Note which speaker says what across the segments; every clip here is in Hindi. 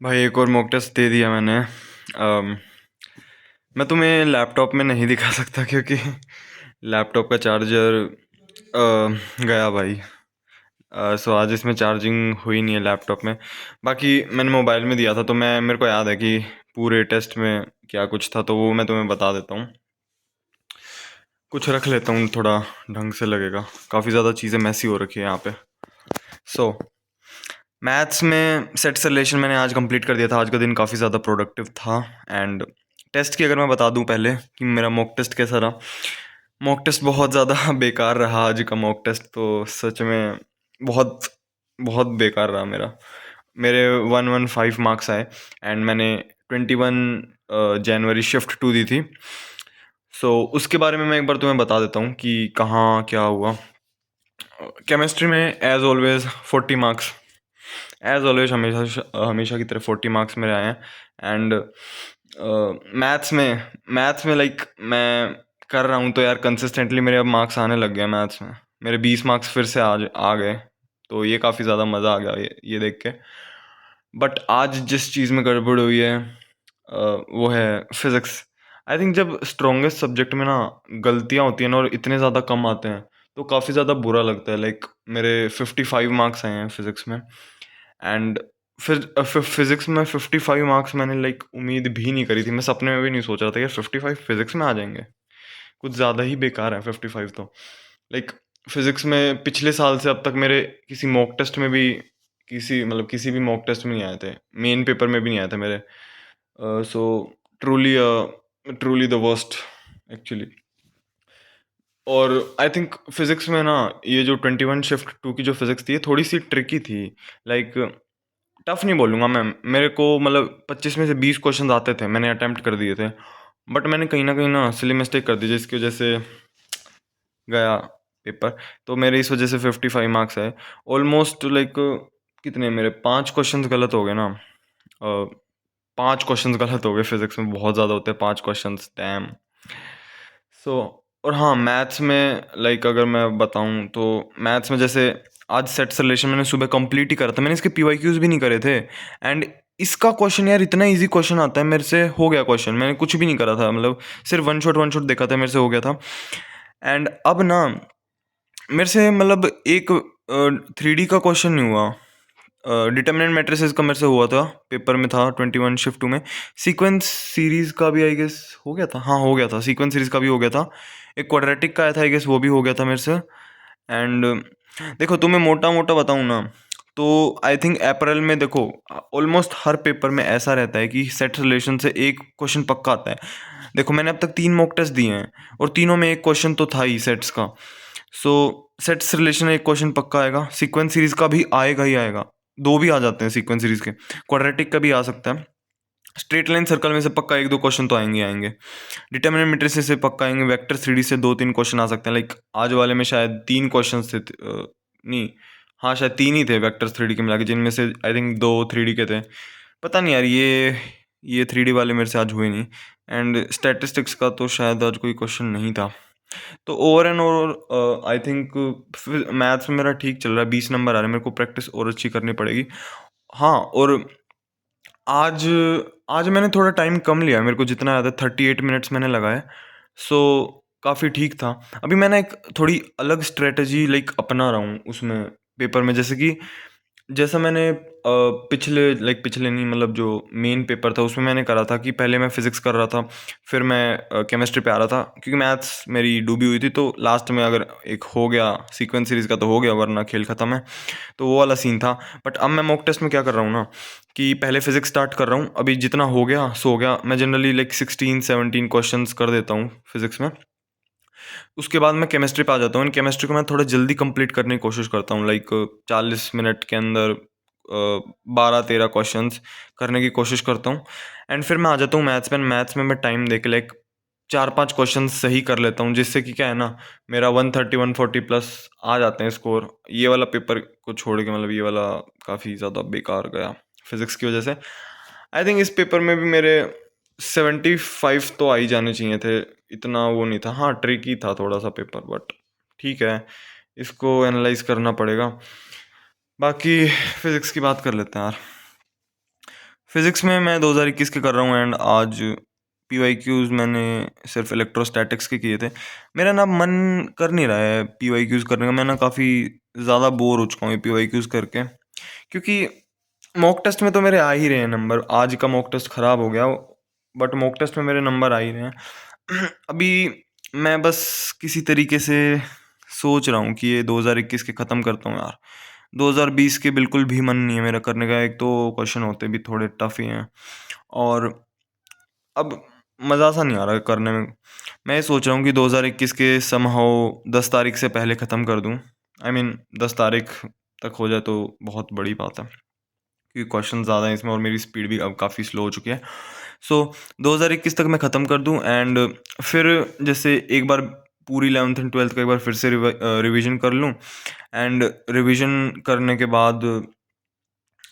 Speaker 1: भाई एक और मॉक टेस्ट दे दिया मैंने। मैं तुम्हें लैपटॉप में नहीं दिखा सकता क्योंकि लैपटॉप का चार्जर गया भाई। सो आज इसमें चार्जिंग हुई नहीं है लैपटॉप में। बाकी मैंने मोबाइल में दिया था तो मैं मेरे को याद है कि पूरे टेस्ट में क्या कुछ था, तो वो मैं तुम्हें बता देता हूँ। कुछ रख लेता हूँ, थोड़ा ढंग से लगेगा। काफ़ी ज़्यादा चीज़ें मैसी हो रखी है यहाँ पे। सो मैथ्स में सेट रिलेशन मैंने आज कंप्लीट कर दिया था। आज का दिन काफ़ी ज़्यादा प्रोडक्टिव था। एंड टेस्ट की अगर मैं बता दूं पहले कि मेरा मॉक टेस्ट कैसा रहा। मॉक टेस्ट बहुत ज़्यादा बेकार रहा। आज का मॉक टेस्ट तो सच में बहुत बहुत बेकार रहा मेरा। मेरे 115 मार्क्स आए एंड मैंने 21 जनवरी शिफ्ट टू दी थी। सो उसके बारे में मैं एक बार तुम्हें बता देता हूँ कि कहाँ क्या हुआ। केमिस्ट्री में as always 40 marks. As always हमेशा हमेशा की तरह 40 मार्क्स मेरे आए हैं। एंड मैथ्स में लाइक मैं कर रहा हूँ तो यार कंसिस्टेंटली मेरे अब मार्क्स आने लग गए मैथ्स में। मेरे 20 मार्क्स फिर से आज आ गए। तो ये काफ़ी ज़्यादा मज़ा आ गया ये देख के। बट आज जिस चीज़ में गड़बड़ हुई है वो है फिज़िक्स। आई थिंक जब स्ट्रॉन्गेस्ट सब्जेक्ट में ना गलतियाँ होती हैं ना और इतने ज़्यादा कम आते हैं तो काफ़ी ज़्यादा बुरा लगता है। लाइक मेरे 55 मार्क्स आए हैं फिज़िक्स में। एंड फिर फिज़िक्स में 55 मार्क्स मैंने लाइक उम्मीद भी नहीं करी थी। मैं सपने में भी नहीं सोच रहा था कि 55 फिज़िक्स में आ जाएंगे। कुछ ज़्यादा ही बेकार है 55 तो। लाइक फिज़िक्स में पिछले साल से अब तक मेरे किसी मॉक टेस्ट में भी किसी भी मॉक टेस्ट में नहीं आए थे। मेन पेपर में भी नहीं आए थे मेरे। So truly truly the worst actually. और आई थिंक फिज़िक्स में ना ये जो 21 शिफ्ट टू की जो फिज़िक्स थी ये थोड़ी सी ट्रिकी थी। लाइक टफ नहीं बोलूँगा मैं। मेरे को मतलब 25 में से 20 क्वेश्चन आते थे, मैंने अटेम्प्ट कर दिए थे। बट मैंने कहीं ना सिली मिस्टेक कर दी जिसकी वजह से गया पेपर। तो मेरे इस वजह से 55 मार्क्स आए। ऑलमोस्ट लाइक कितने मेरे 5 क्वेश्चंस गलत हो गए ना। 5 क्वेश्चंस गलत हो गए। फिजिक्स में बहुत ज़्यादा होते हैं 5 क्वेश्चंस, डैम। सो और हाँ, मैथ्स में लाइक अगर मैं बताऊँ तो मैथ्स में जैसे आज सेट रिलेशन मैंने सुबह कंप्लीट ही करा था। मैंने इसके पीवाईक्यूज भी नहीं करे थे। एंड इसका क्वेश्चन यार इतना इजी क्वेश्चन आता है, मेरे से हो गया क्वेश्चन। मैंने कुछ भी नहीं करा था, मतलब सिर्फ वन शॉट देखा था, मेरे से हो गया था। एंड अब ना मेरे से मतलब एक 3D का क्वेश्चन नहीं हुआ। डिटर्मिनेंट मैट्रिसेस का मेरे से हुआ था, पेपर में था 21 शिफ्ट टू में। सीक्वेंस सीरीज का भी आई गेस हो गया था। हाँ, हो गया था, सीक्वेंस सीरीज का भी हो गया था। एक क्वाड्रेटिक का आया था आई गेस, वो भी हो गया था मेरे से। एंड देखो तुम्हें मोटा मोटा बताऊँ ना तो आई थिंक अप्रैल में देखो ऑलमोस्ट हर पेपर में ऐसा रहता है कि सेट रिलेशन से एक क्वेश्चन पक्का आता है। देखो मैंने अब तक 3 मॉक टेस्ट दिए हैं और तीनों में एक क्वेश्चन तो था ही सेट्स का। सो सेट्स रिलेशन एक क्वेश्चन पक्का आएगा, सीक्वेंस सीरीज का भी आएगा ही आएगा। दो भी आ जाते हैं सीक्वेंस सीरीज के। क्वाड्रेटिक का भी आ सकता है। स्ट्रेट लाइन सर्कल में से पक्का एक दो क्वेश्चन तो आएंगे आएंगे। डिटर्मिनेंट मैट्रिसेस से पक्का आएंगे। वेक्टर 3D से 2-3 क्वेश्चन आ सकते हैं। लाइक आज वाले में शायद 3 क्वेश्चन थे। नहीं, हाँ शायद 3 ही थे वेक्टर 3D के मिला के, जिनमें से आई थिंक 2 3D के थे। पता नहीं यार, ये 3D वाले मेरे से आज हुए नहीं। एंड स्टैटिस्टिक्स का तो शायद आज कोई क्वेश्चन नहीं था। तो over and over I think maths में मेरा ठीक चल रहा है। 20 नंबर आ रहे हैं। मेरे को प्रैक्टिस और अच्छी करनी पड़ेगी। हाँ, और आज आज मैंने थोड़ा टाइम कम लिया। मेरे को जितना याद है 38 मिनट्स मैंने लगाए। सो काफ़ी ठीक था। अभी मैंने एक थोड़ी अलग स्ट्रेटजी लाइक अपना रहा हूँ उसमें पेपर में। जैसे कि जैसा मैंने पिछले नहीं, मतलब जो मेन पेपर था उसमें मैंने करा था कि पहले मैं फिजिक्स कर रहा था, फिर मैं केमिस्ट्री पे आ रहा था क्योंकि मैथ्स मेरी डूबी हुई थी। तो लास्ट में अगर एक हो गया सीक्वेंस सीरीज का तो हो गया, वरना खेल खत्म है। तो वो वाला सीन था। बट अब मैं मॉक टेस्ट में क्या कर रहा हूँ ना कि पहले फिजिक्स स्टार्ट कर रहा हूँ। अभी जितना हो गया सो हो गया। मैं जनरली लाइक 16-17 क्वेश्चंस कर देता हूँ फिजिक्स में। उसके बाद मैं केमिस्ट्री पे आ जाता हूँ। इन केमिस्ट्री को मैं थोड़ा जल्दी कंप्लीट करने की कोशिश करता हूँ। लाइक 40 मिनट के अंदर 12-13 क्वेश्चंस करने की कोशिश करता हूँ। एंड फिर मैं आ जाता हूँ मैथ्स में। मैथ्स में मैं टाइम दे के लाइक 4-5 क्वेश्चन सही कर लेता हूँ, जिससे कि क्या है ना, मेरा 130-140 प्लस आ जाते हैं स्कोर। ये वाला पेपर को छोड़ के, मतलब ये वाला काफ़ी ज़्यादा बेकार गया फिजिक्स की वजह से। आई थिंक इस पेपर में भी मेरे 75 तो आ ही जाने चाहिए थे। इतना वो नहीं था। हाँ, ट्रिकी था थोड़ा सा पेपर, बट ठीक है, इसको एनालाइज करना पड़ेगा। बाकी फिजिक्स की बात कर लेते हैं यार। फिजिक्स में मैं 2021 के कर रहा हूँ एंड आज पीवाईक्यूज मैंने सिर्फ इलेक्ट्रोस्टैटिक्स के किए थे। मेरा ना मन कर नहीं रहा है पीवाईक्यूज करने का। मैं ना काफ़ी ज़्यादा बोर हो चुका हूँ ये पीवाईक्यूज करके, क्योंकि मॉक टेस्ट में तो मेरे आ ही रहे हैं नंबर। आज का मॉक टेस्ट ख़राब हो गया, बट मॉक टेस्ट में मेरे नंबर आ ही रहे हैं। अभी मैं बस किसी तरीके से सोच रहा हूँ कि ये 2021 के ख़त्म करता हूँ यार। 2020 के बिल्कुल भी मन नहीं है मेरा करने का। एक तो क्वेश्चन होते भी थोड़े टफ ही हैं, और अब मज़ा सा नहीं आ रहा है करने में। मैं ये सोच रहा हूँ कि 2021 के समहाउ 10 तारीख से पहले ख़त्म कर दूँ। आई मीन 10 तारीख तक हो जाए तो बहुत बड़ी बात है, क्योंकि क्वेश्चन ज़्यादा हैं इसमें और मेरी स्पीड भी अब काफ़ी स्लो हो चुकी है। सो 2021 तक मैं ख़त्म कर दूँ एंड फिर जैसे एक बार पूरी 11th एंड 12th का एक बार फिर से रिवीजन कर लूँ, एंड रिवीजन करने के बाद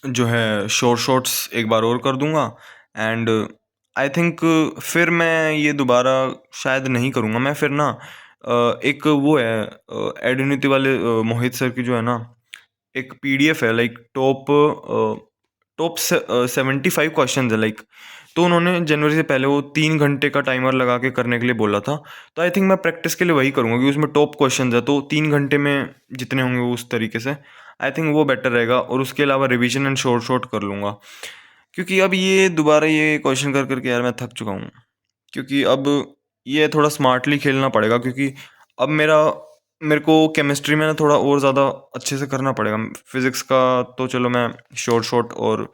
Speaker 1: जो है शॉर्ट शॉर्ट्स एक बार और कर दूंगा। एंड आई थिंक फिर मैं ये दोबारा शायद नहीं करूँगा। मैं फिर ना एक वो है एडिनिटी वाले मोहित सर की जो है ना एक पीडीएफ है, लाइक टॉप 75 क्वेश्चन है लाइक। तो उन्होंने जनवरी से पहले वो 3 घंटे का टाइमर लगा के करने के लिए बोला था। तो आई थिंक मैं प्रैक्टिस के लिए वही करूँगा, क्योंकि उसमें टॉप क्वेश्चन है तो 3 घंटे में जितने होंगे वो उस तरीके से आई थिंक वो बेटर रहेगा। और उसके अलावा रिवीजन एंड शॉर्ट शॉर्ट कर लूँगा, क्योंकि अब ये दोबारा ये क्वेश्चन कर करके यार मैं थक चुका हूँ। क्योंकि अब ये थोड़ा स्मार्टली खेलना पड़ेगा, क्योंकि अब मेरे को केमिस्ट्री में ना थोड़ा और ज़्यादा अच्छे से करना पड़ेगा। फिज़िक्स का तो चलो मैं शॉर्ट शॉर्ट और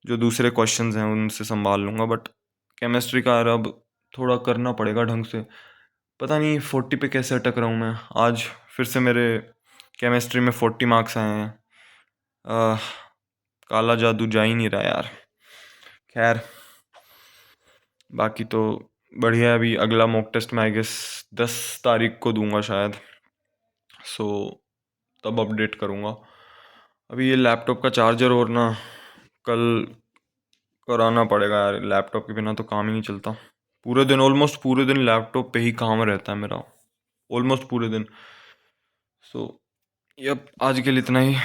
Speaker 1: जो दूसरे क्वेश्चंस हैं उनसे संभाल लूँगा, बट केमिस्ट्री का यार अब थोड़ा करना पड़ेगा ढंग से। पता नहीं 40 पे कैसे अटक रहा हूँ मैं। आज फिर से मेरे केमिस्ट्री में 40 मार्क्स आए हैं। आह, काला जादू जा ही नहीं रहा यार। खैर, बाकी तो बढ़िया है। अभी अगला मॉक टेस्ट मैं आई गेस 10 तारीख को दूंगा शायद। सो तब अपडेट करूँगा। अभी ये लैपटॉप का चार्जर और ना कल कराना पड़ेगा यार। लैपटॉप के बिना तो काम ही नहीं चलता। पूरे दिन ऑलमोस्ट पूरे दिन लैपटॉप पे ही काम रहता है मेरा, ऑलमोस्ट पूरे दिन। सो यप, आज के लिए इतना ही।